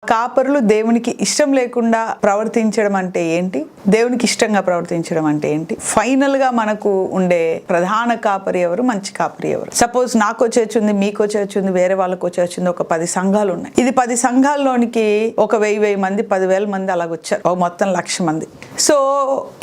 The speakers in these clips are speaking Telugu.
కాపరులు దేవునికి ఇష్టం లేకుండా ప్రవర్తించడం అంటే ఏంటి, దేవునికి ఇష్టంగా ప్రవర్తించడం అంటే ఏంటి, ఫైనల్ గా మనకు ఉండే ప్రధాన కాపరి ఎవరు, మంచి కాపరి ఎవరు? సపోజ్ నాకు వచ్చేచ్చింది, మీకు వచ్చేచ్చింది, వేరే వాళ్ళకి వచ్చేచ్చింది, ఒక 10 సంఘాలు ఉన్నాయి. ఇది 10 సంఘాల్లోనికి ఒక 1000 మంది 10,000 మంది అలాగొచ్చారు, మొత్తం 1,00,000 మంది. సో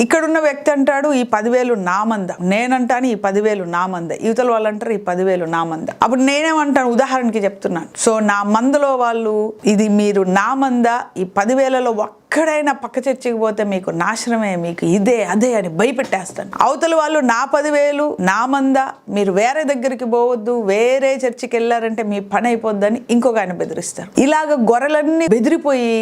ఇక్కడున్న వ్యక్తి అంటాడు ఈ 10,000 నా మంద, నేనంటాను ఈ 10,000 నా మంద, యువతల వాళ్ళు అంటారు ఈ 10,000 నా మంద. అప్పుడు నేనేమంటాను, ఉదాహరణకి చెప్తున్నాను, సో నా మందలో వాళ్ళు ఇది మీరు నా మంద, ఈ 10,000లో ఎక్కడైనా పక్క చర్చికి పోతే మీకు నాశనమే, మీకు ఇదే అదే అని భయపెట్టేస్తాను. అవతల వాళ్ళు నా 10,000 నా మంద, మీరు వేరే దగ్గరికి పోవద్దు, వేరే చర్చికి వెళ్ళారంటే మీ పని అయిపోద్దని ఇంకొక ఆయన బెదిరిస్తారు. ఇలాగ గొర్రెలన్నీ బెదిరిపోయి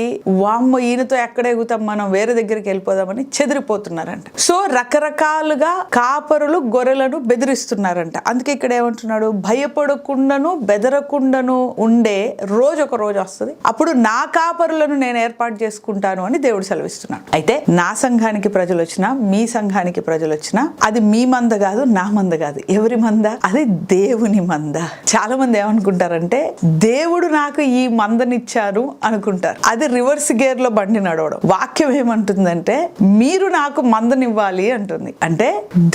వామ్మ ఈయనతో ఎక్కడ ఎగుతాం మనం, వేరే దగ్గరికి వెళ్ళిపోదామని చెదిరిపోతున్నారంట. సో రకరకాలుగా కాపరులు గొర్రెలను బెదిరిస్తున్నారంట. అందుకే ఇక్కడ ఏమంటున్నాడు, భయపడకుండాను బెదరకుండాను ఉండే రోజు ఒక రోజు వస్తుంది, అప్పుడు నా కాపరులను నేను ఏర్పాటు చేసుకుంటాను అని దేవుడు సెలవిస్తున్నాడు. అయితే నా సంఘానికి ప్రజలు వచ్చినా, మీ సంఘానికి ప్రజలు వచ్చినా, అది మీ మంద కాదు, నా మంద కాదు. ఎవరి మంద? అది దేవుని మంద. చాలా మంది ఏమనుకుంటారంటే దేవుడు నాకు ఈ మందనిచ్చారు అనుకుంటారు. అది రివర్స్ గేర్ లో బండి నడవడం. వాక్యం ఏమంటుందంటే మీరు నాకు మందనివ్వాలి అంటుంది. అంటే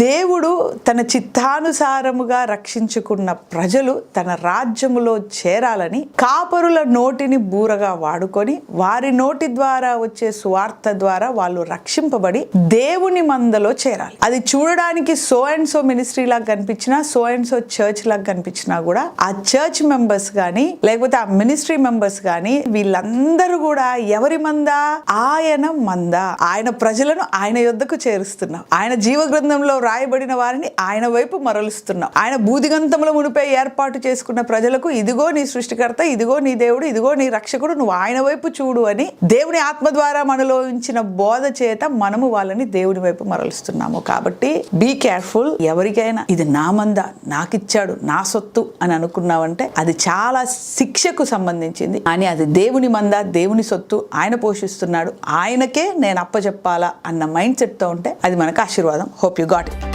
దేవుడు తన చిత్తానుసారముగా రక్షించుకున్న ప్రజలు తన రాజ్యములో చేరాలని కాపరుల నోటిని బూరగా వాడుకొని వారి నోటి ద్వారా వచ్చే సువార్త ద్వారా వాళ్ళు రక్షింపబడి దేవుని మందలో చేరాలి. అది చూడడానికి సో అండ్ సో మినిస్ట్రీ లాగా కనిపించినా, సో అండ్ సో చర్చ్ లాగా కనిపించినా కూడా ఆ చర్చ్ మెంబర్స్ గానీ లేకపోతే ఆ మినిస్ట్రీ మెంబర్స్ గానీ వీళ్ళందరూ కూడా ఎవరి మంద? ఆయన మంద. ఆయన ప్రజలను ఆయన యొద్దకు చేరుస్తున్నాం. ఆయన జీవ గ్రంథంలో రాయబడిన వారిని ఆయన వైపు మరలుస్తున్నాం. ఆయన బూదిగంతముల మునిపై ఏర్పాటు చేసుకున్న ప్రజలకు ఇదిగో నీ సృష్టికర్త, ఇదిగో నీ దేవుడు, ఇదిగో నీ రక్షకుడు, నువ్వు ఆయన వైపు చూడు అని దేవుని ఆత్మ ద్వారా మనలో ఉంచిన బోధ చేత మనము వాళ్ళని దేవుని వైపు మరలుస్తున్నాము. కాబట్టి బీ కేర్ఫుల్. ఎవరికైనా ఇది నా మంద, నాకిచ్చాడు, నా సొత్తు అని అనుకున్నావంటే అది చాలా శిక్షకు సంబంధించింది. అని అది దేవుని మంద, దేవుని సొత్తు, ఆయన పోషిస్తున్నాడు, ఆయనకే నేను అప్పచెప్పాలా అన్న మైండ్ సెట్ తో ఉంటే అది మనకు ఆశీర్వాదం. Hope you got it.